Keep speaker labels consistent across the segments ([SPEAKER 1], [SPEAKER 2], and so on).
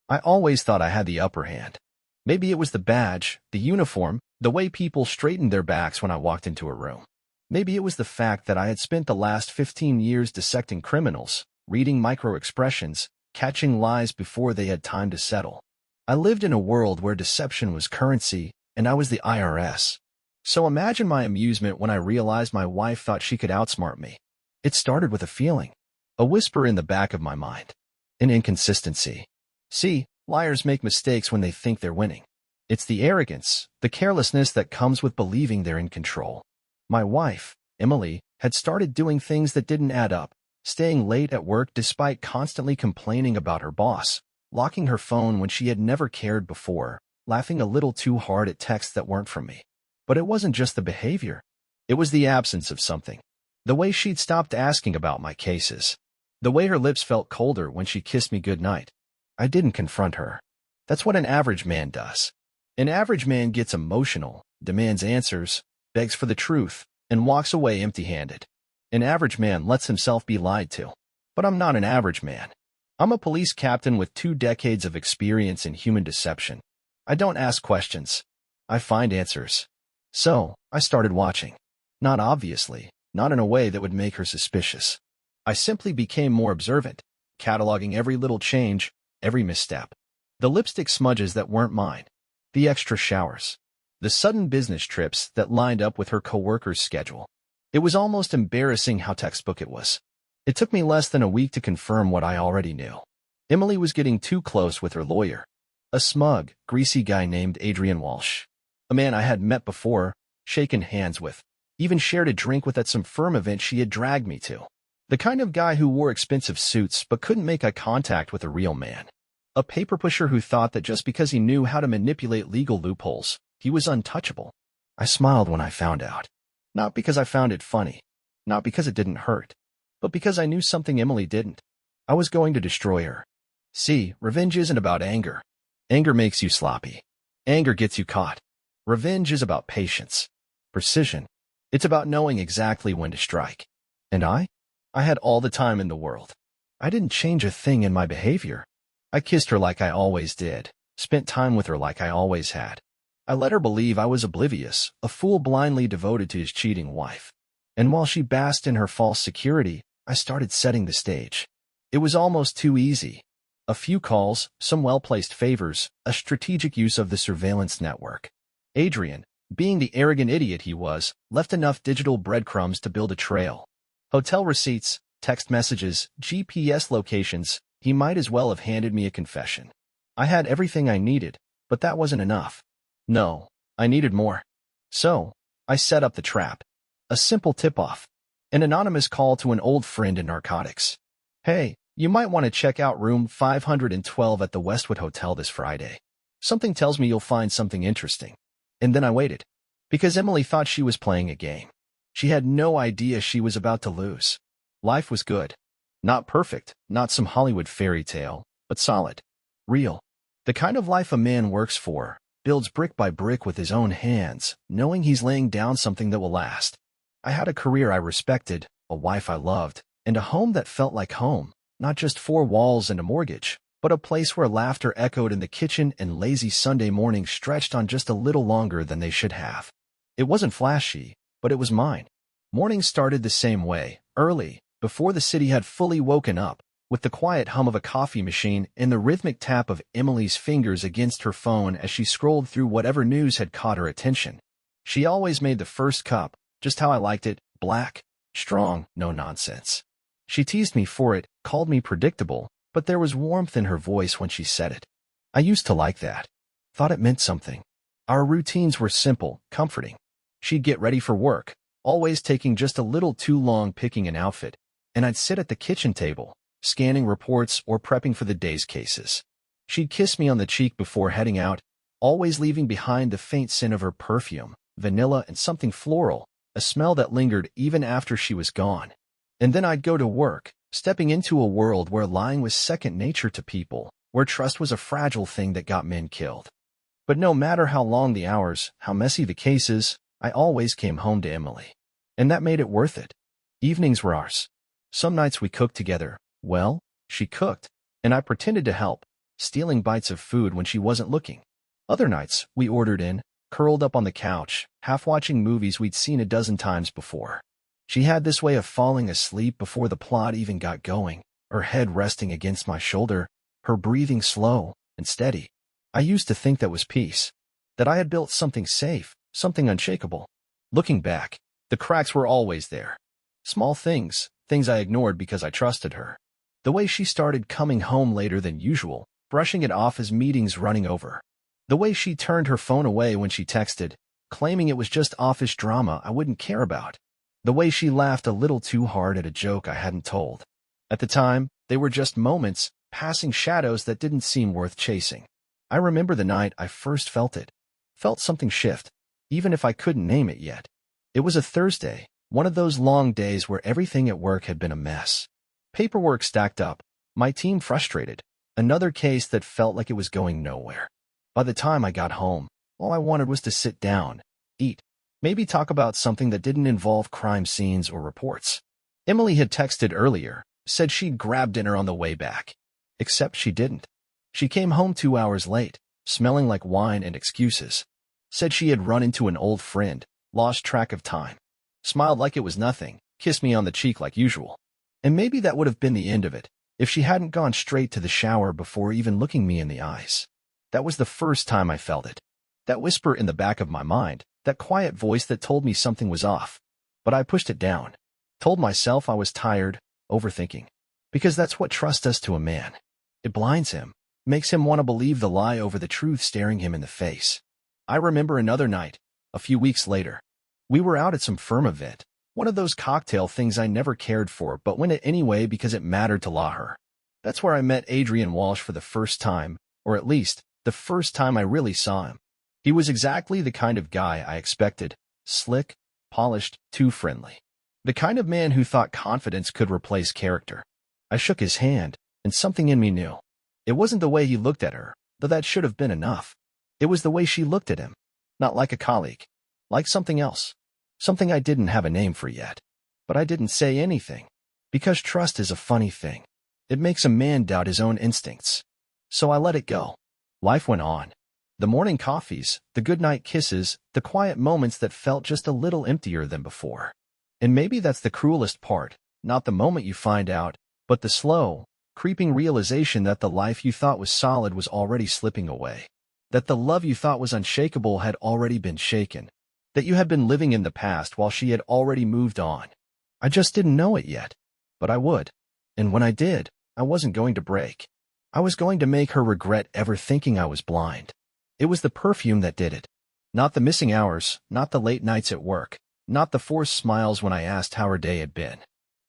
[SPEAKER 1] I always thought I had the upper hand. Maybe it was the badge, the uniform, the way people straightened their backs when I walked into a room. Maybe it was the fact that I had spent the last 15 years dissecting criminals, reading micro-expressions, catching lies before they had time to settle. I lived in a world where deception was currency, and I was the IRS. So imagine my amusement when I realized my wife thought she could outsmart me. It started with a feeling, a whisper in the back of my mind, an inconsistency. See, liars make mistakes when they think they're winning. It's the arrogance, the carelessness that comes with believing they're in control. My wife, Emily, had started doing things that didn't add up, staying late at work despite constantly complaining about her boss, locking her phone when she had never cared before, laughing a little too hard at texts that weren't from me. But it wasn't just the behavior. It was the absence of something. The way she'd stopped asking about my cases. The way her lips felt colder when she kissed me goodnight. I didn't confront her. That's what an average man does. An average man gets emotional, demands answers, begs for the truth, and walks away empty-handed. An average man lets himself be lied to. But I'm not an average man. I'm a police captain with 2 decades of experience in human deception. I don't ask questions. I find answers. So, I started watching. Not obviously, not in a way that would make her suspicious. I simply became more observant, cataloging every little change, every misstep. The lipstick smudges that weren't mine. The extra showers. The sudden business trips that lined up with her coworker's schedule. It was almost embarrassing how textbook it was. It took me less than a week to confirm what I already knew. Emily was getting too close with her lawyer. A smug, greasy guy named Adrian Walsh. A man I had met before, shaken hands with, even shared a drink with at some firm event she had dragged me to. The kind of guy who wore expensive suits but couldn't make eye contact with a real man. A paper pusher who thought that just because he knew how to manipulate legal loopholes, he was untouchable. I smiled when I found out. Not because I found it funny, not because it didn't hurt, but because I knew something Emily didn't. I was going to destroy her. See, revenge isn't about anger. Anger makes you sloppy. Anger gets you caught. Revenge is about patience, precision. It's about knowing exactly when to strike. And I had all the time in the world. I didn't change a thing in my behavior. I kissed her like I always did, spent time with her like I always had. I let her believe I was oblivious, a fool blindly devoted to his cheating wife. And while she basked in her false security, I started setting the stage. It was almost too easy. A few calls, some well-placed favors, a strategic use of the surveillance network. Adrian, being the arrogant idiot he was, left enough digital breadcrumbs to build a trail. Hotel receipts, text messages, GPS locations. He might as well have handed me a confession. I had everything I needed, but that wasn't enough. No, I needed more. So, I set up the trap. A simple tip-off. An anonymous call to an old friend in narcotics. Hey, you might want to check out room 512 at the Westwood Hotel this Friday. Something tells me you'll find something interesting. And then I waited. Because Emily thought she was playing a game. She had no idea she was about to lose. Life was good. Not perfect, not some Hollywood fairy tale, but solid. Real. The kind of life a man works for, builds brick by brick with his own hands, knowing he's laying down something that will last. I had a career I respected, a wife I loved, and a home that felt like home, not just 4 walls and a mortgage, but a place where laughter echoed in the kitchen and lazy Sunday mornings stretched on just a little longer than they should have. It wasn't flashy, but it was mine. Mornings started the same way, early, before the city had fully woken up, with the quiet hum of a coffee machine and the rhythmic tap of Emily's fingers against her phone as she scrolled through whatever news had caught her attention. She always made the first cup, just how I liked it, black, strong, no nonsense. She teased me for it, called me predictable, but there was warmth in her voice when she said it. I used to like that. Thought it meant something. Our routines were simple, comforting. She'd get ready for work, always taking just a little too long picking an outfit, and I'd sit at the kitchen table, scanning reports or prepping for the day's cases. She'd kiss me on the cheek before heading out, always leaving behind the faint scent of her perfume, vanilla and something floral, a smell that lingered even after she was gone. And then I'd go to work, stepping into a world where lying was second nature to people, where trust was a fragile thing that got men killed. But no matter how long the hours, how messy the cases, I always came home to Emily. And that made it worth it. Evenings were ours. Some nights we cooked together. Well, she cooked, and I pretended to help, stealing bites of food when she wasn't looking. Other nights, we ordered in, curled up on the couch, half watching movies we'd seen a dozen times before. She had this way of falling asleep before the plot even got going, her head resting against my shoulder, her breathing slow and steady. I used to think that was peace, that I had built something safe, something unshakable. Looking back, the cracks were always there. Small things I ignored because I trusted her. The way she started coming home later than usual, brushing it off as meetings running over. The way she turned her phone away when she texted, claiming it was just office drama I wouldn't care about. The way she laughed a little too hard at a joke I hadn't told. At the time, they were just moments, passing shadows that didn't seem worth chasing. I remember the night I first felt it. Felt something shift, even if I couldn't name it yet. It was a Thursday, one of those long days where everything at work had been a mess. Paperwork stacked up, my team frustrated, another case that felt like it was going nowhere. By the time I got home, all I wanted was to sit down, eat, maybe talk about something that didn't involve crime scenes or reports. Emily had texted earlier, said she'd grab dinner on the way back. Except she didn't. She came home 2 hours late, smelling like wine and excuses. Said she had run into an old friend, lost track of time. Smiled like it was nothing, kissed me on the cheek like usual. And maybe that would have been the end of it, if she hadn't gone straight to the shower before even looking me in the eyes. That was the first time I felt it. That whisper in the back of my mind, that quiet voice that told me something was off. But I pushed it down. Told myself I was tired, overthinking. Because that's what trust does to a man. It blinds him, makes him want to believe the lie over the truth staring him in the face. I remember another night, a few weeks later. We were out at some firm event, one of those cocktail things I never cared for but went it anyway because it mattered to Laher. That's where I met Adrian Walsh for the first time, or at least, the first time I really saw him. He was exactly the kind of guy I expected, slick, polished, too friendly. The kind of man who thought confidence could replace character. I shook his hand, and something in me knew. It wasn't the way he looked at her, though that should have been enough. It was the way she looked at him. Not like a colleague. Like something else. Something I didn't have a name for yet. But I didn't say anything. Because trust is a funny thing. It makes a man doubt his own instincts. So I let it go. Life went on. The morning coffees, the goodnight kisses, the quiet moments that felt just a little emptier than before. And maybe that's the cruelest part, not the moment you find out, but the slow, creeping realization that the life you thought was solid was already slipping away. That the love you thought was unshakable had already been shaken. That you had been living in the past while she had already moved on. I just didn't know it yet. But I would. And when I did, I wasn't going to break. I was going to make her regret ever thinking I was blind. It was the perfume that did it. Not the missing hours, not the late nights at work, not the forced smiles when I asked how her day had been.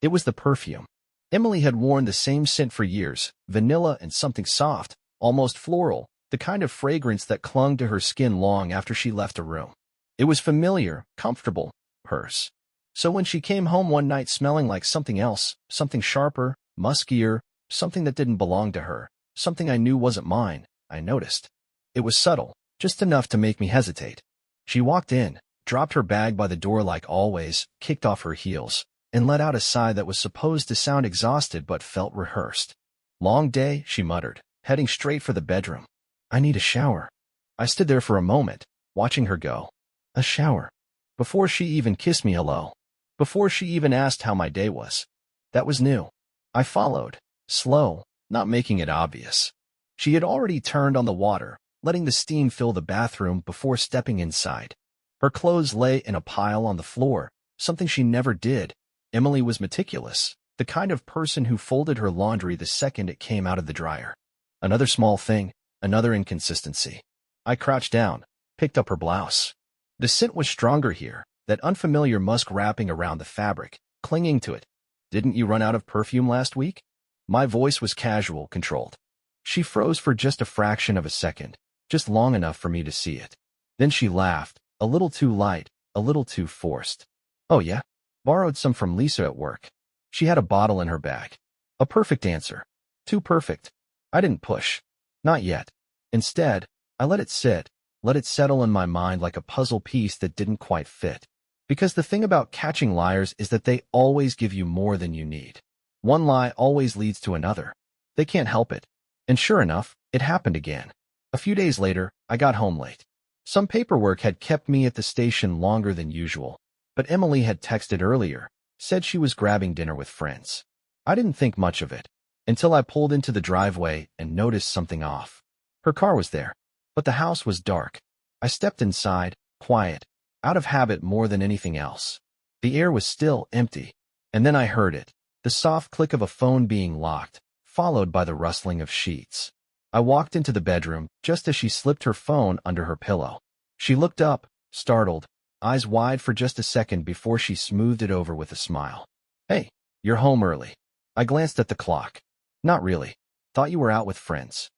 [SPEAKER 1] It was the perfume. Emily had worn the same scent for years, vanilla and something soft, almost floral, the kind of fragrance that clung to her skin long after she left a room. It was familiar, comfortable, hers. So when she came home one night smelling like something else, something sharper, muskier, something that didn't belong to her, something I knew wasn't mine, I noticed. It was subtle, just enough to make me hesitate. She walked in, dropped her bag by the door like always, kicked off her heels, and let out a sigh that was supposed to sound exhausted but felt rehearsed. Long day, she muttered, heading straight for the bedroom. I need a shower. I stood there for a moment, watching her go. A shower. Before she even kissed me hello. Before she even asked how my day was. That was new. I followed, slow, not making it obvious. She had already turned on the water, letting the steam fill the bathroom before stepping inside. Her clothes lay in a pile on the floor, something she never did. Emily was meticulous, the kind of person who folded her laundry the second it came out of the dryer. Another small thing, another inconsistency. I crouched down, picked up her blouse. The scent was stronger here, that unfamiliar musk wrapping around the fabric, clinging to it. Didn't you run out of perfume last week? My voice was casual, controlled. She froze for just a fraction of a second, just long enough for me to see it. Then she laughed, a little too light, a little too forced. Oh yeah? Borrowed some from Lisa at work. She had a bottle in her bag. A perfect answer. Too perfect. I didn't push. Not yet. Instead, I let it sit, let it settle in my mind like a puzzle piece that didn't quite fit. Because the thing about catching liars is that they always give you more than you need. One lie always leads to another. They can't help it. And sure enough, it happened again. A few days later, I got home late. Some paperwork had kept me at the station longer than usual, but Emily had texted earlier, said she was grabbing dinner with friends. I didn't think much of it, until I pulled into the driveway and noticed something off. Her car was there, but the house was dark. I stepped inside, quiet, out of habit more than anything else. The air was still empty, and then I heard it, the soft click of a phone being locked, followed by the rustling of sheets. I walked into the bedroom just as she slipped her phone under her pillow. She looked up, startled, eyes wide for just a second before she smoothed it over with a smile. "Hey, you're home early." I glanced at the clock. "Not really. Thought you were out with friends."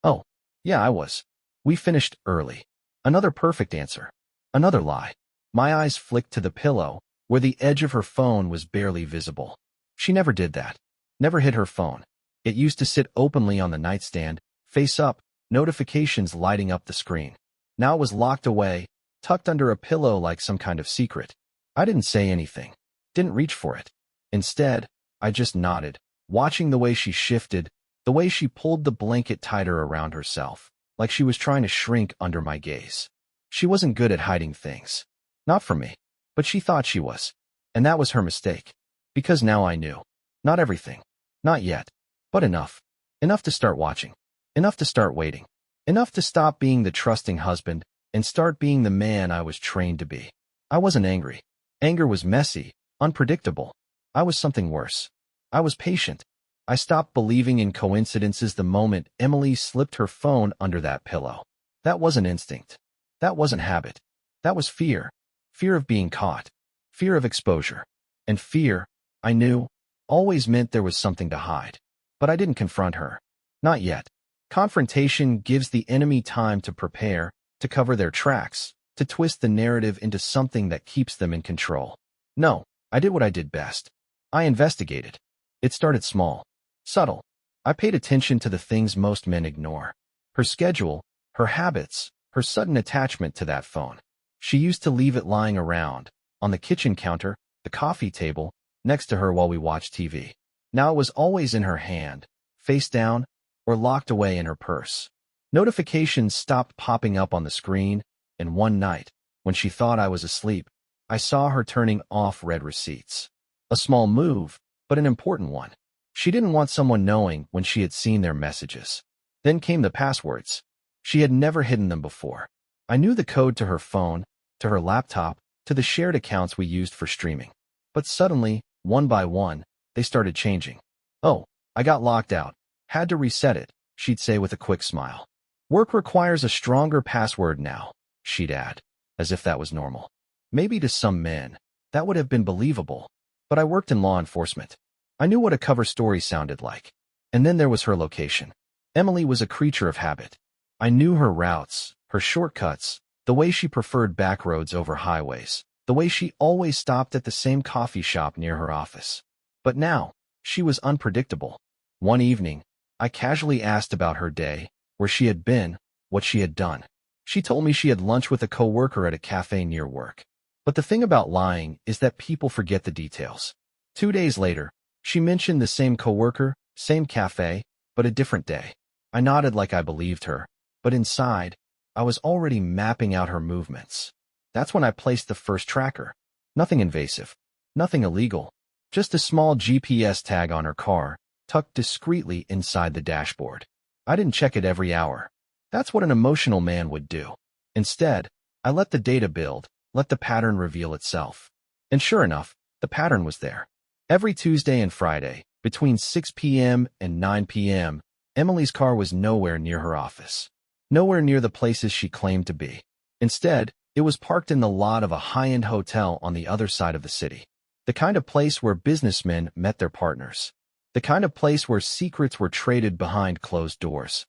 [SPEAKER 1] "Oh, yeah, I was. We finished early." Another perfect answer. Another lie. My eyes flicked to the pillow, where the edge of her phone was barely visible. She never did that. Never hid her phone. It used to sit openly on the nightstand, face up, notifications lighting up the screen. Now it was locked away, tucked under a pillow like some kind of secret. I didn't say anything. Didn't reach for it. Instead, I just nodded, watching the way she shifted, the way she pulled the blanket tighter around herself, like she was trying to shrink under my gaze. She wasn't good at hiding things. Not from me. But she thought she was. And that was her mistake. Because now I knew. Not everything. Not yet. But enough. Enough to start watching. Enough to start waiting. Enough to stop being the trusting husband and start being the man I was trained to be. I wasn't angry. Anger was messy, unpredictable. I was something worse. I was patient. I stopped believing in coincidences the moment Emily slipped her phone under that pillow. That wasn't instinct. That wasn't habit. That was fear. Fear of being caught. Fear of exposure. And fear, I knew, always meant there was something to hide. But I didn't confront her. Not yet. Confrontation gives the enemy time to prepare, to cover their tracks, to twist the narrative into something that keeps them in control. No, I did what I did best. I investigated. It started small, subtle. I paid attention to the things most men ignore. Her schedule, her habits, her sudden attachment to that phone. She used to leave it lying around, on the kitchen counter, the coffee table, next to her while we watched TV. Now it was always in her hand, face down, or locked away in her purse. Notifications stopped popping up on the screen, and one night, when she thought I was asleep, I saw her turning off read receipts. A small move, but an important one. She didn't want someone knowing when she had seen their messages. Then came the passwords. She had never hidden them before. I knew the code to her phone, to her laptop, to the shared accounts we used for streaming. But suddenly, one by one, they started changing. "Oh, I got locked out. Had to reset it," she'd say with a quick smile. "Work requires a stronger password now," she'd add, as if that was normal. Maybe to some men, that would have been believable. But I worked in law enforcement. I knew what a cover story sounded like. And then there was her location. Emily was a creature of habit. I knew her routes, her shortcuts, the way she preferred back roads over highways, the way she always stopped at the same coffee shop near her office. But now, she was unpredictable. One evening, I casually asked about her day, where she had been, what she had done. She told me she had lunch with a coworker at a cafe near work. But the thing about lying is that people forget the details. 2 days later, she mentioned the same coworker, same cafe, but a different day. I nodded like I believed her, but inside, I was already mapping out her movements. That's when I placed the first tracker. Nothing invasive, nothing illegal, just a small GPS tag on her car, tucked discreetly inside the dashboard. I didn't check it every hour. That's what an emotional man would do. Instead, I let the data build, let the pattern reveal itself. And sure enough, the pattern was there. Every Tuesday and Friday, between 6 p.m. and 9 p.m., Emily's car was nowhere near her office. Nowhere near the places she claimed to be. Instead, it was parked in the lot of a high-end hotel on the other side of the city. The kind of place where businessmen met their partners. The kind of place where secrets were traded behind closed doors.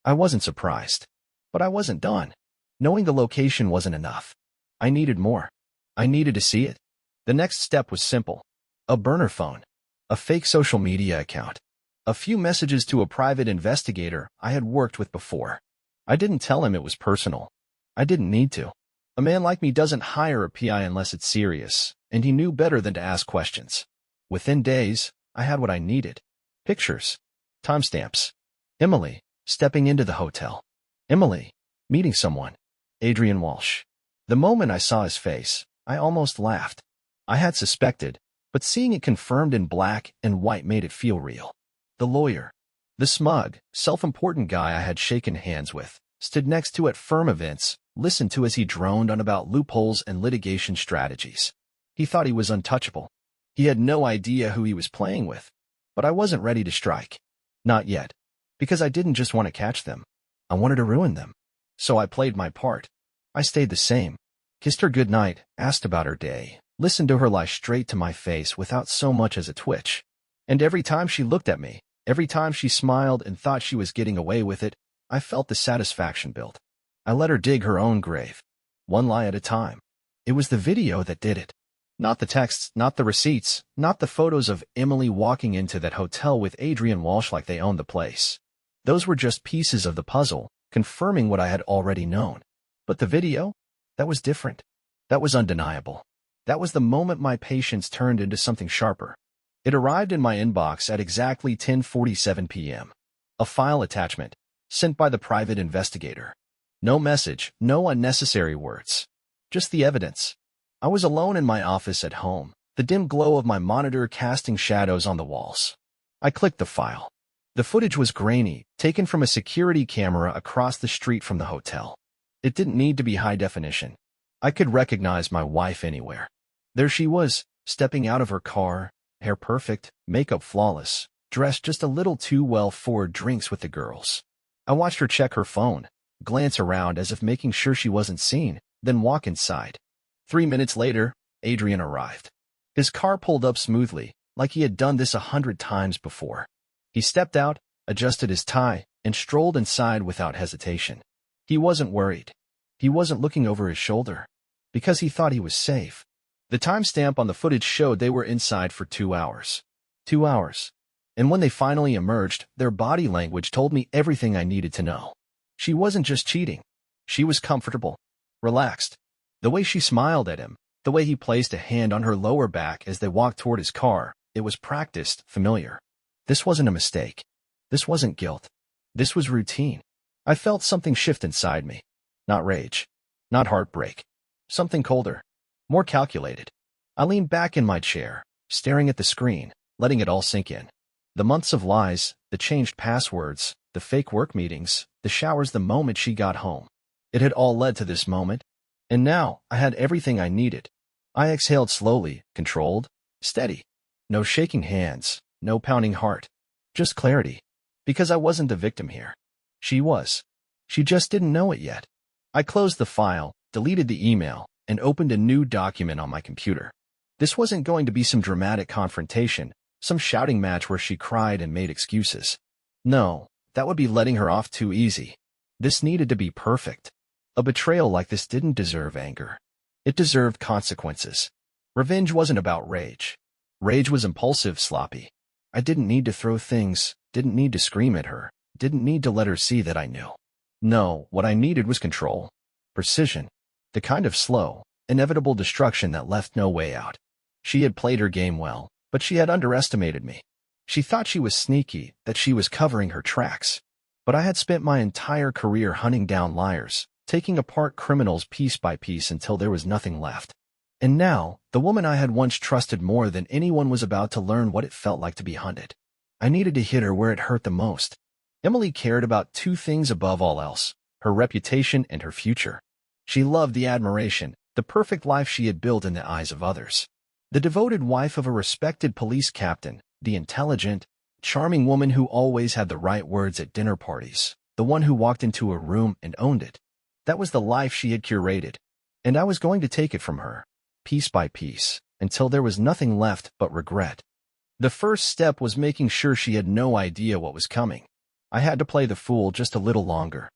[SPEAKER 1] I wasn't surprised. But I wasn't done. Knowing the location wasn't enough. I needed more. I needed to see it. The next step was simple. A burner phone. A fake social media account. A few messages to a private investigator I had worked with before. I didn't tell him it was personal. I didn't need to. A man like me doesn't hire a PI unless it's serious, and he knew better than to ask questions. Within days, I had what I needed. Pictures. Timestamps. Emily, stepping into the hotel. Emily, meeting someone. Adrian Walsh. The moment I saw his face, I almost laughed. I had suspected, but seeing it confirmed in black and white made it feel real. The lawyer, the smug, self-important guy I had shaken hands with, stood next to at firm events, listened to as he droned on about loopholes and litigation strategies. He thought he was untouchable. He had no idea who he was playing with. But I wasn't ready to strike. Not yet. Because I didn't just want to catch them. I wanted to ruin them. So I played my part. I stayed the same. Kissed her goodnight, asked about her day, listened to her lie straight to my face without so much as a twitch. And every time she looked at me, every time she smiled and thought she was getting away with it, I felt the satisfaction build. I let her dig her own grave. One lie at a time. It was the video that did it. Not the texts, not the receipts, not the photos of Emily walking into that hotel with Adrian Walsh like they owned the place. Those were just pieces of the puzzle, confirming what I had already known. But the video? That was different. That was undeniable. That was the moment my patience turned into something sharper. It arrived in my inbox at exactly 10:47 p.m. A file attachment, sent by the private investigator. No message, no unnecessary words. Just the evidence. I was alone in my office at home, the dim glow of my monitor casting shadows on the walls. I clicked the file. The footage was grainy, taken from a security camera across the street from the hotel. It didn't need to be high definition. I could recognize my wife anywhere. There she was, stepping out of her car, hair perfect, makeup flawless, dressed just a little too well for drinks with the girls. I watched her check her phone, glance around as if making sure she wasn't seen, then walk inside. 3 minutes later, Adrian arrived. His car pulled up smoothly, like he had done this 100 times before. He stepped out, adjusted his tie, and strolled inside without hesitation. He wasn't worried. He wasn't looking over his shoulder. Because he thought he was safe. The timestamp on the footage showed they were inside for 2 hours. 2 hours. And when they finally emerged, their body language told me everything I needed to know. She wasn't just cheating. She was comfortable. Relaxed. The way she smiled at him, the way he placed a hand on her lower back as they walked toward his car, it was practiced, familiar. This wasn't a mistake. This wasn't guilt. This was routine. I felt something shift inside me. Not rage. Not heartbreak. Something colder. More calculated. I leaned back in my chair, staring at the screen, letting it all sink in. The months of lies, the changed passwords, the fake work meetings, the showers the moment she got home. It had all led to this moment. And now, I had everything I needed. I exhaled slowly, controlled, steady. No shaking hands, no pounding heart. Just clarity. Because I wasn't the victim here. She was. She just didn't know it yet. I closed the file, deleted the email, and opened a new document on my computer. This wasn't going to be some dramatic confrontation, some shouting match where she cried and made excuses. No, that would be letting her off too easy. This needed to be perfect. A betrayal like this didn't deserve anger. It deserved consequences. Revenge wasn't about rage. Rage was impulsive, sloppy. I didn't need to throw things, didn't need to scream at her, didn't need to let her see that I knew. No, what I needed was control. Precision. The kind of slow, inevitable destruction that left no way out. She had played her game well, but she had underestimated me. She thought she was sneaky, that she was covering her tracks. But I had spent my entire career hunting down liars, taking apart criminals piece by piece until there was nothing left. And now, the woman I had once trusted more than anyone was about to learn what it felt like to be hunted. I needed to hit her where it hurt the most. Emily cared about 2 things above all else, her reputation and her future. She loved the admiration, the perfect life she had built in the eyes of others. The devoted wife of a respected police captain, the intelligent, charming woman who always had the right words at dinner parties, the one who walked into a room and owned it. That was the life she had curated, and I was going to take it from her, piece by piece, until there was nothing left but regret. The first step was making sure she had no idea what was coming. I had to play the fool just a little longer.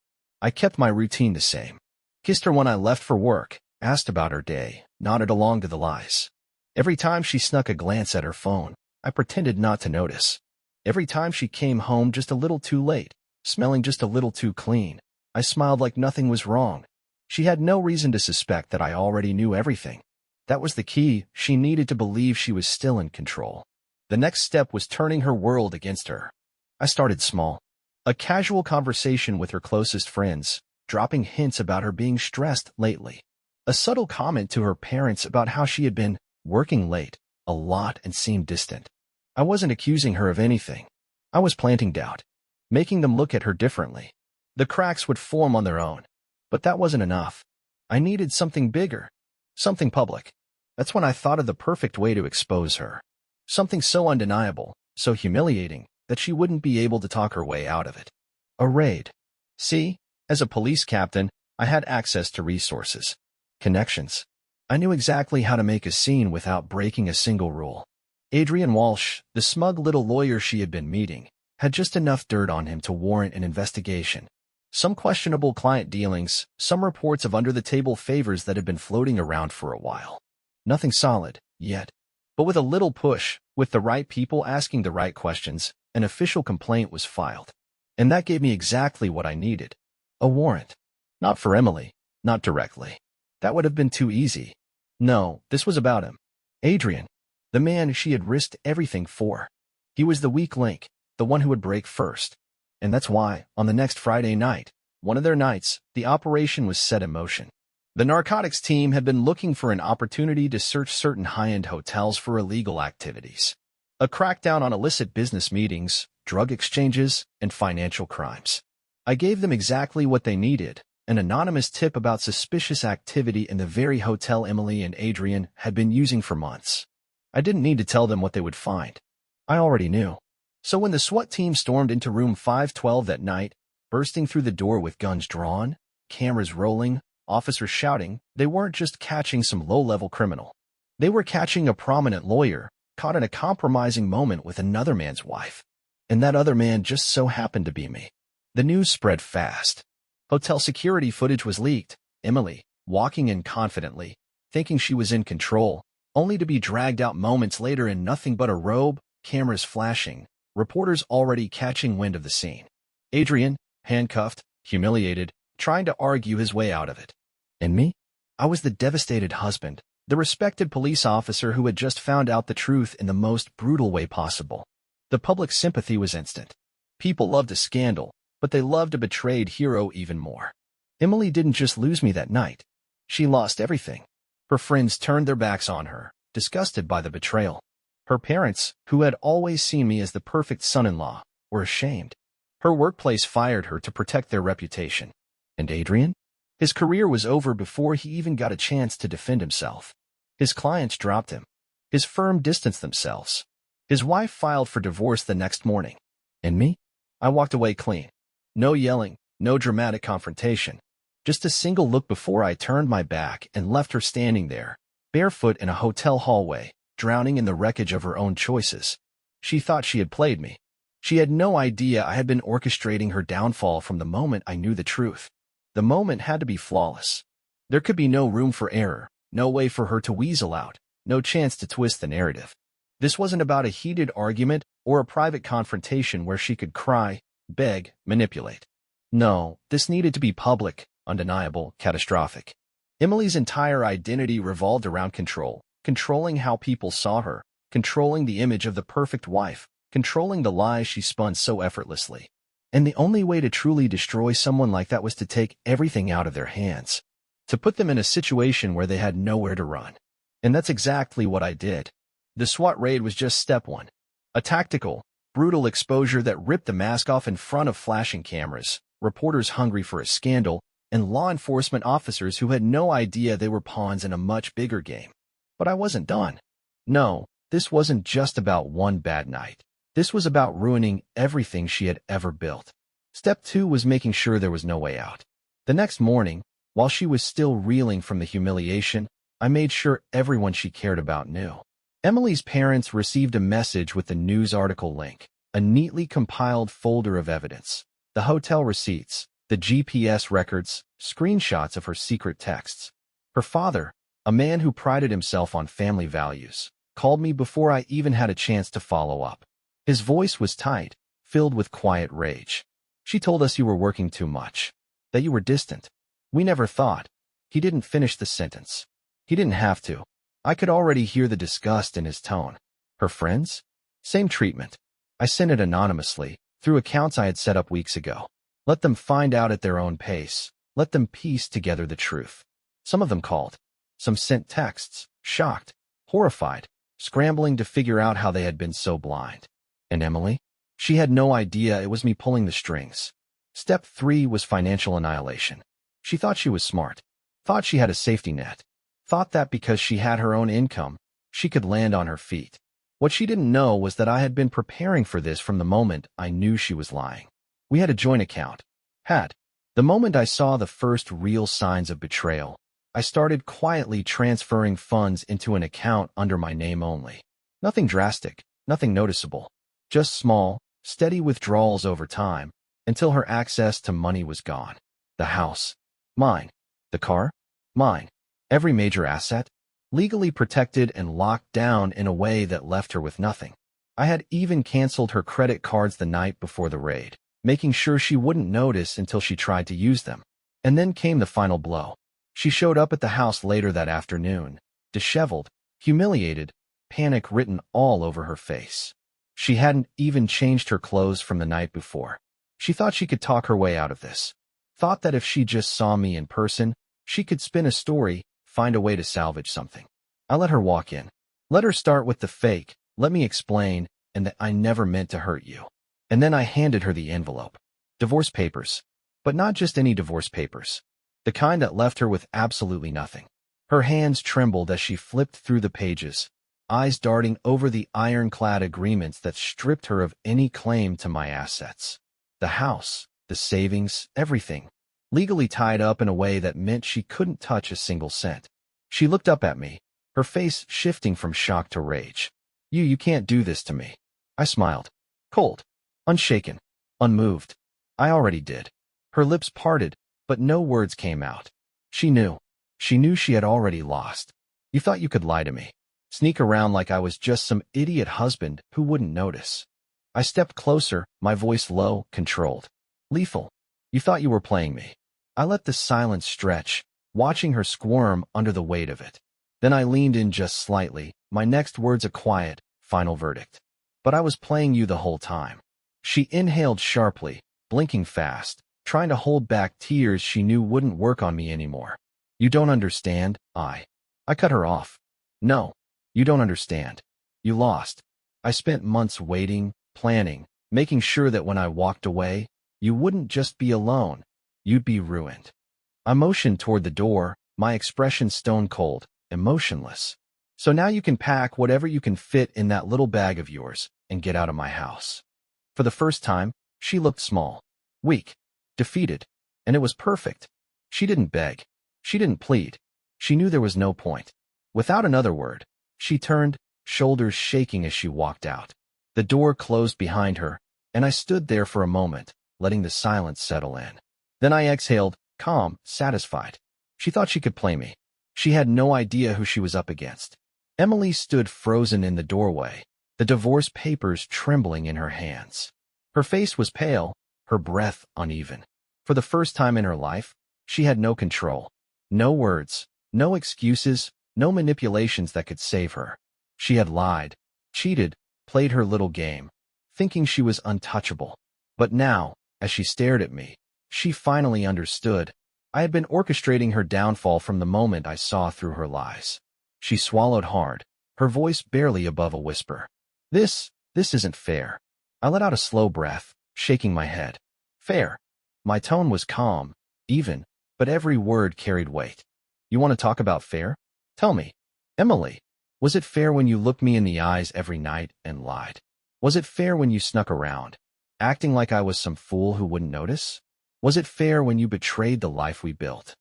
[SPEAKER 1] I kept my routine the same. Kissed her when I left for work, asked about her day, nodded along to the lies. Every time she snuck a glance at her phone, I pretended not to notice. Every time she came home just a little too late, smelling just a little too clean, I smiled like nothing was wrong. She had no reason to suspect that I already knew everything. That was the key. She needed to believe she was still in control. The next step was turning her world against her. I started small. A casual conversation with her closest friends, dropping hints about her being stressed lately. A subtle comment to her parents about how she had been working late, a lot, and seemed distant. I wasn't accusing her of anything. I was planting doubt, making them look at her differently. The cracks would form on their own. But that wasn't enough. I needed something bigger, something public. That's when I thought of the perfect way to expose her. Something so undeniable, so humiliating, that she wouldn't be able to talk her way out of it. A raid. See, as a police captain, I had access to resources, connections. I knew exactly how to make a scene without breaking a single rule. Adrian Walsh, the smug little lawyer she had been meeting, had just enough dirt on him to warrant an investigation. Some questionable client dealings, some reports of under-the-table favors that had been floating around for a while. Nothing solid, yet. But with a little push, with the right people asking the right questions, an official complaint was filed. And that gave me exactly what I needed. A warrant. Not for Emily, not directly. That would have been too easy. No, this was about him. Adrian. The man she had risked everything for. He was the weak link, the one who would break first. And that's why, on the next Friday night, one of their nights, the operation was set in motion. The narcotics team had been looking for an opportunity to search certain high-end hotels for illegal activities. A crackdown on illicit business meetings, drug exchanges, and financial crimes. I gave them exactly what they needed, an anonymous tip about suspicious activity in the very hotel Emily and Adrian had been using for months. I didn't need to tell them what they would find. I already knew. So when the SWAT team stormed into room 512 that night, bursting through the door with guns drawn, cameras rolling, officers shouting, they weren't just catching some low-level criminal. They were catching a prominent lawyer, caught in a compromising moment with another man's wife. And that other man just so happened to be me. The news spread fast. Hotel security footage was leaked. Emily, walking in confidently, thinking she was in control, only to be dragged out moments later in nothing but a robe, cameras flashing, reporters already catching wind of the scene. Adrian, handcuffed, humiliated, trying to argue his way out of it. And me? I was the devastated husband, the respected police officer who had just found out the truth in the most brutal way possible. The public sympathy was instant. People loved a scandal, but they loved a betrayed hero even more. Emily didn't just lose me that night. She lost everything. Her friends turned their backs on her, disgusted by the betrayal. Her parents, who had always seen me as the perfect son-in-law, were ashamed. Her workplace fired her to protect their reputation. And Adrian? His career was over before he even got a chance to defend himself. His clients dropped him. His firm distanced themselves. His wife filed for divorce the next morning. And me? I walked away clean. No yelling, no dramatic confrontation. Just a single look before I turned my back and left her standing there, barefoot in a hotel hallway, drowning in the wreckage of her own choices. She thought she had played me. She had no idea I had been orchestrating her downfall from the moment I knew the truth. The moment had to be flawless. There could be no room for error, no way for her to weasel out, no chance to twist the narrative. This wasn't about a heated argument or a private confrontation where she could cry, beg, manipulate. No, this needed to be public, undeniable, catastrophic. Emily's entire identity revolved around control. Controlling how people saw her, controlling the image of the perfect wife, controlling the lies she spun so effortlessly. And the only way to truly destroy someone like that was to take everything out of their hands, to put them in a situation where they had nowhere to run. And that's exactly what I did. The SWAT raid was just step one. A tactical, brutal exposure that ripped the mask off in front of flashing cameras, reporters hungry for a scandal, and law enforcement officers who had no idea they were pawns in a much bigger game. But I wasn't done. No, this wasn't just about one bad night. This was about ruining everything she had ever built. Step 2 was making sure there was no way out. The next morning, while she was still reeling from the humiliation, I made sure everyone she cared about knew. Emily's parents received a message with the news article link, a neatly compiled folder of evidence, the hotel receipts, the GPS records, screenshots of her secret texts. Her father, a man who prided himself on family values, called me before I even had a chance to follow up. His voice was tight, filled with quiet rage. She told us you were working too much, that you were distant. We never thought. He didn't finish the sentence. He didn't have to. I could already hear the disgust in his tone. Her friends? Same treatment. I sent it anonymously, through accounts I had set up weeks ago. Let them find out at their own pace. Let them piece together the truth. Some of them called. Some sent texts, shocked, horrified, scrambling to figure out how they had been so blind. And Emily? She had no idea it was me pulling the strings. Step 3 was financial annihilation. She thought she was smart, thought she had a safety net, thought that because she had her own income, she could land on her feet. What she didn't know was that I had been preparing for this from the moment I knew she was lying. We had a joint account. The moment I saw the first real signs of betrayal, I started quietly transferring funds into an account under my name only. Nothing drastic, nothing noticeable, just small, steady withdrawals over time, until her access to money was gone. The house, mine. The car, mine. Every major asset, legally protected and locked down in a way that left her with nothing. I had even canceled her credit cards the night before the raid, making sure she wouldn't notice until she tried to use them. And then came the final blow. She showed up at the house later that afternoon, disheveled, humiliated, panic written all over her face. She hadn't even changed her clothes from the night before. She thought she could talk her way out of this. Thought that if she just saw me in person, she could spin a story, find a way to salvage something. I let her walk in. Let her start with the fake, let me explain, and that I never meant to hurt you. And then I handed her the envelope. Divorce papers. But not just any divorce papers. The kind that left her with absolutely nothing. Her hands trembled as she flipped through the pages, eyes darting over the ironclad agreements that stripped her of any claim to my assets. The house, the savings, everything, legally tied up in a way that meant she couldn't touch a single cent. She looked up at me, her face shifting from shock to rage. You can't do this to me. I smiled. Cold. Unshaken. Unmoved. I already did. Her lips parted, but no words came out. She knew. She knew she had already lost. You thought you could lie to me, sneak around like I was just some idiot husband who wouldn't notice. I stepped closer, my voice low, controlled. Lethal. You thought you were playing me. I let the silence stretch, watching her squirm under the weight of it. Then I leaned in just slightly, my next words a quiet, final verdict. But I was playing you the whole time. She inhaled sharply, blinking fast, trying to hold back tears she knew wouldn't work on me anymore. You don't understand, I cut her off. No, you don't understand. You lost. I spent months waiting, planning, making sure that when I walked away, you wouldn't just be alone, you'd be ruined. I motioned toward the door, my expression stone cold, emotionless. So now you can pack whatever you can fit in that little bag of yours and get out of my house. For the first time, she looked small, weak, defeated, and it was perfect. She didn't beg. She didn't plead. She knew there was no point. Without another word, she turned, shoulders shaking as she walked out. The door closed behind her, and I stood there for a moment, letting the silence settle in. Then I exhaled, calm, satisfied. She thought she could play me. She had no idea who she was up against. Emily stood frozen in the doorway, the divorce papers trembling in her hands. Her face was pale, her breath uneven. For the first time in her life, she had no control. No words, no excuses, no manipulations that could save her. She had lied, cheated, played her little game, thinking she was untouchable. But now, as she stared at me, she finally understood. I had been orchestrating her downfall from the moment I saw through her lies. She swallowed hard, her voice barely above a whisper. This isn't fair. I let out a slow breath, shaking my head. Fair. My tone was calm, even, but every word carried weight. You want to talk about fair? Tell me. Emily, was it fair when you looked me in the eyes every night and lied? Was it fair when you snuck around, acting like I was some fool who wouldn't notice? Was it fair when you betrayed the life we built?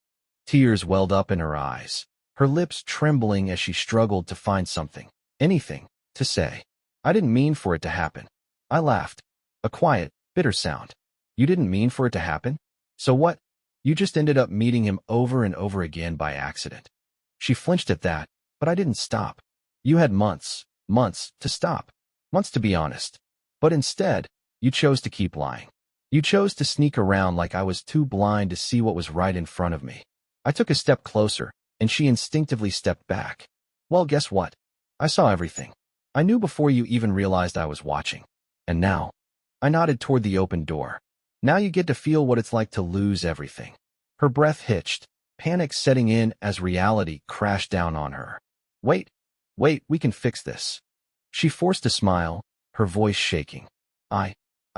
[SPEAKER 1] Tears welled up in her eyes, her lips trembling as she struggled to find something, anything, to say. I didn't mean for it to happen. I laughed. A quiet, bitter sound. You didn't mean for it to happen? So what? You just ended up meeting him over and over again by accident. She flinched at that, but I didn't stop. You had months to stop, months to be honest. But instead, you chose to keep lying. You chose to sneak around like I was too blind to see what was right in front of me. I took a step closer, and she instinctively stepped back. Well, guess what? I saw everything. I knew before you even realized I was watching. And now, I nodded toward the open door. Now you get to feel what it's like to lose everything. Her breath hitched, panic setting in as reality crashed down on her. Wait, we can fix this. She forced a smile, her voice shaking. I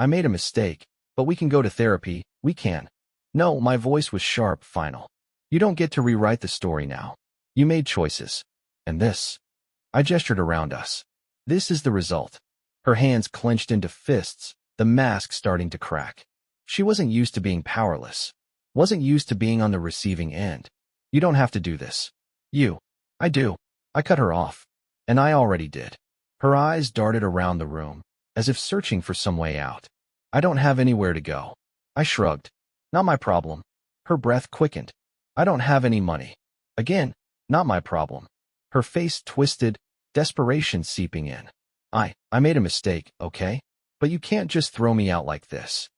[SPEAKER 1] made a mistake, but we can go to therapy, we can. No, my voice was sharp, final. You don't get to rewrite the story now. You made choices. And this. I gestured around us. This is the result. Her hands clenched into fists, the mask starting to crack. She wasn't used to being powerless. Wasn't used to being on the receiving end. You don't have to do this. I do. I cut her off. And I already did. Her eyes darted around the room, as if searching for some way out. I don't have anywhere to go. I shrugged. Not my problem. Her breath quickened. I don't have any money. Again, not my problem. Her face twisted, desperation seeping in. I made a mistake, okay? But you can't just throw me out like this.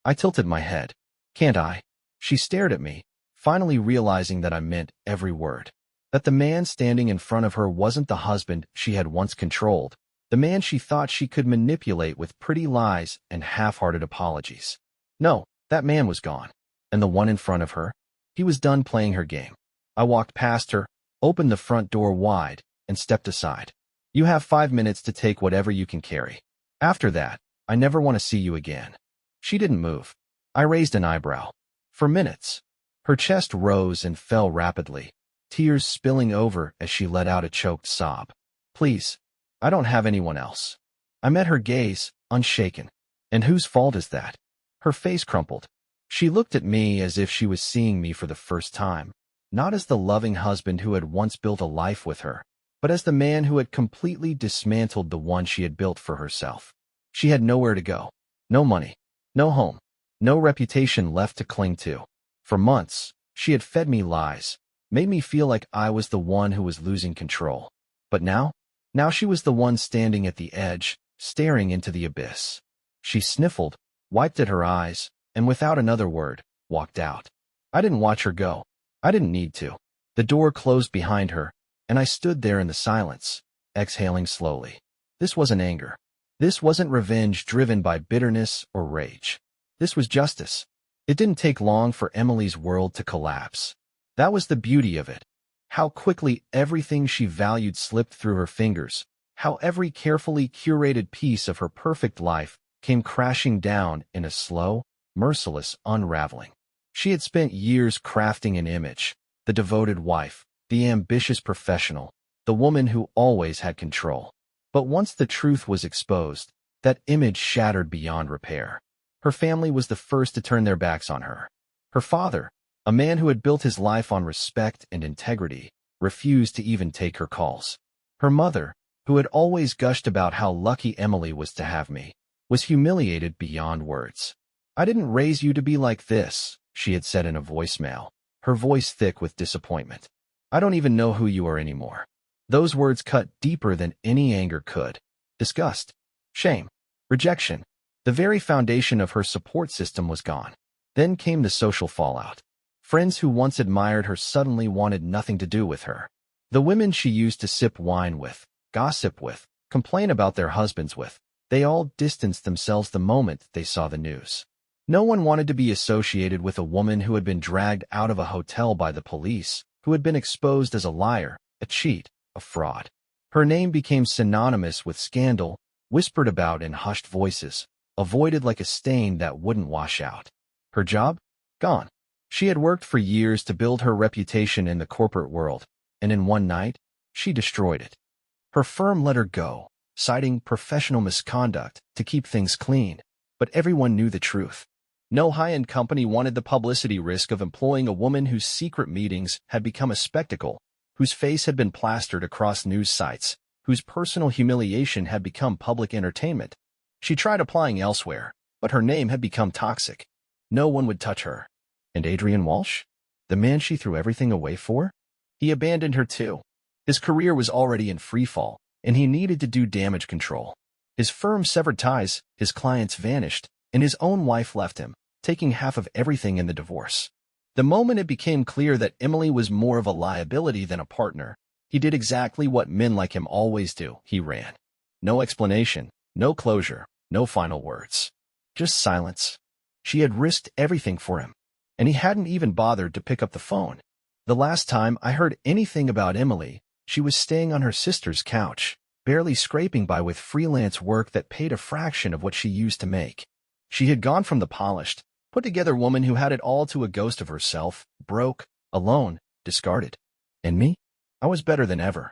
[SPEAKER 1] I tilted my head. Can't I? She stared at me, finally realizing that I meant every word. That the man standing in front of her wasn't the husband she had once controlled, the man she thought she could manipulate with pretty lies and half-hearted apologies. No, that man was gone. And the one in front of her? He was done playing her game. I walked past her, opened the front door wide, and stepped aside. You have 5 minutes to take whatever you can carry. After that, I never want to see you again. She didn't move. I raised an eyebrow. For minutes. Her chest rose and fell rapidly, tears spilling over as she let out a choked sob. Please. I don't have anyone else. I met her gaze, unshaken. And whose fault is that? Her face crumpled. She looked at me as if she was seeing me for the first time, not as the loving husband who had once built a life with her, but as the man who had completely dismantled the one she had built for herself. She had nowhere to go. No money. No home. No reputation left to cling to. For months, she had fed me lies, made me feel like I was the one who was losing control. But now she was the one standing at the edge, staring into the abyss. She sniffled, wiped at her eyes, and without another word, walked out. I didn't watch her go. I didn't need to. The door closed behind her, and I stood there in the silence, exhaling slowly. This wasn't anger. This wasn't revenge driven by bitterness or rage. This was justice. It didn't take long for Emily's world to collapse. That was the beauty of it. How quickly everything she valued slipped through her fingers, how every carefully curated piece of her perfect life came crashing down in a slow, merciless unraveling. She had spent years crafting an image, the devoted wife, the ambitious professional, the woman who always had control. But once the truth was exposed, that image shattered beyond repair. Her family was the first to turn their backs on her. Her father, a man who had built his life on respect and integrity, refused to even take her calls. Her mother, who had always gushed about how lucky Emily was to have me, was humiliated beyond words. I didn't raise you to be like this, she had said in a voicemail, her voice thick with disappointment. I don't even know who you are anymore. Those words cut deeper than any anger could. Disgust, shame, rejection. The very foundation of her support system was gone. Then came the social fallout. Friends who once admired her suddenly wanted nothing to do with her. The women she used to sip wine with, gossip with, complain about their husbands with, they all distanced themselves the moment they saw the news. No one wanted to be associated with a woman who had been dragged out of a hotel by the police, who had been exposed as a liar, a cheat, a fraud. Her name became synonymous with scandal, whispered about in hushed voices, avoided like a stain that wouldn't wash out. Her job? Gone. She had worked for years to build her reputation in the corporate world, and in one night, she destroyed it. Her firm let her go, citing professional misconduct to keep things clean, but everyone knew the truth. No high-end company wanted the publicity risk of employing a woman whose secret meetings had become a spectacle, whose face had been plastered across news sites, whose personal humiliation had become public entertainment. She tried applying elsewhere, but her name had become toxic. No one would touch her. And Adrian Walsh? The man she threw everything away for? He abandoned her too. His career was already in freefall, and he needed to do damage control. His firm severed ties, his clients vanished, and his own wife left him, taking half of everything in the divorce. The moment it became clear that Emily was more of a liability than a partner, he did exactly what men like him always do. He ran. No explanation, no closure, no final words. Just silence. She had risked everything for him, and he hadn't even bothered to pick up the phone. The last time I heard anything about Emily, she was staying on her sister's couch, barely scraping by with freelance work that paid a fraction of what she used to make. She had gone from the polished, put-together woman who had it all to a ghost of herself, broke, alone, discarded. And me? I was better than ever.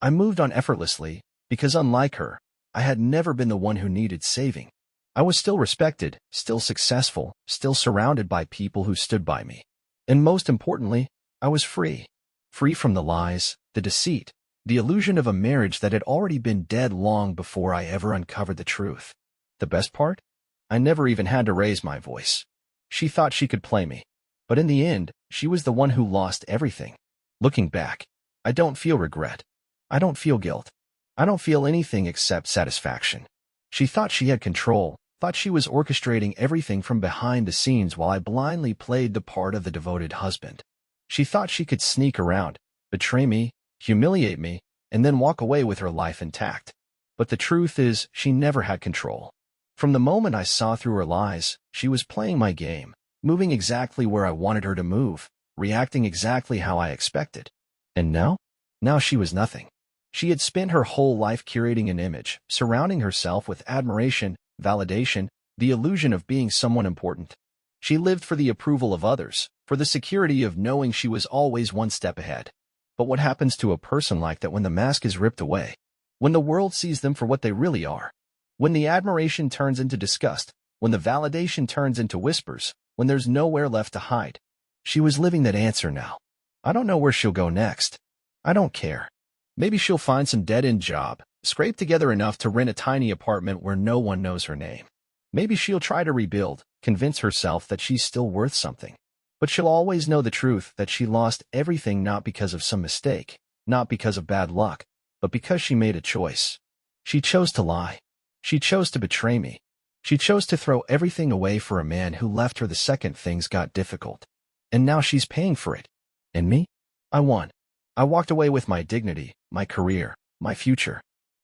[SPEAKER 1] I moved on effortlessly, because unlike her, I had never been the one who needed saving. I was still respected, still successful, still surrounded by people who stood by me. And most importantly, I was free. Free from the lies, the deceit, the illusion of a marriage that had already been dead long before I ever uncovered the truth. The best part? I never even had to raise my voice. She thought she could play me. But in the end, she was the one who lost everything. Looking back, I don't feel regret. I don't feel guilt. I don't feel anything except satisfaction. She thought she had control, thought she was orchestrating everything from behind the scenes while I blindly played the part of the devoted husband. She thought she could sneak around, betray me, humiliate me, and then walk away with her life intact. But the truth is, she never had control. From the moment I saw through her lies, she was playing my game, moving exactly where I wanted her to move, reacting exactly how I expected. And now? Now she was nothing. She had spent her whole life curating an image, surrounding herself with admiration, validation, the illusion of being someone important. She lived for the approval of others, for the security of knowing she was always one step ahead. But what happens to a person like that when the mask is ripped away? When the world sees them for what they really are? When the admiration turns into disgust? When the validation turns into whispers? When there's nowhere left to hide? She was living that answer now. I don't know where she'll go next. I don't care. Maybe she'll find some dead-end job, scrape together enough to rent a tiny apartment where no one knows her name. Maybe she'll try to rebuild, convince herself that she's still worth something. But she'll always know the truth that she lost everything not because of some mistake, not because of bad luck, but because she made a choice. She chose to lie. She chose to betray me. She chose to throw everything away for a man who left her the second things got difficult. And now she's paying for it. And me? I won. I walked away with my dignity, my career, my future.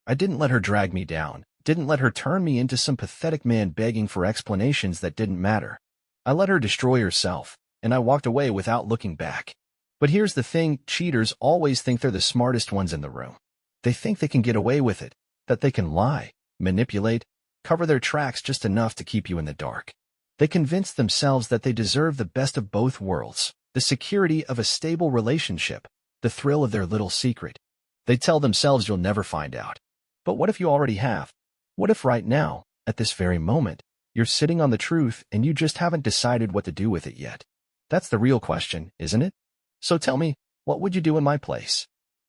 [SPEAKER 1] I didn't let her drag me down, didn't let her turn me into some pathetic man begging for explanations that didn't matter. I let her destroy herself, and I walked away without looking back. But here's the thing, cheaters always think they're the smartest ones in the room. They think they can get away with it, that they can lie, manipulate, cover their tracks just enough to keep you in the dark. They convince themselves that they deserve the best of both worlds, the security of a stable relationship, the thrill of their little secret. They tell themselves you'll never find out. But what if you already have? What if right now, at this very moment, you're sitting on the truth and you just haven't decided what to do with it yet? That's the real question, isn't it? So tell me, what would you do in my place?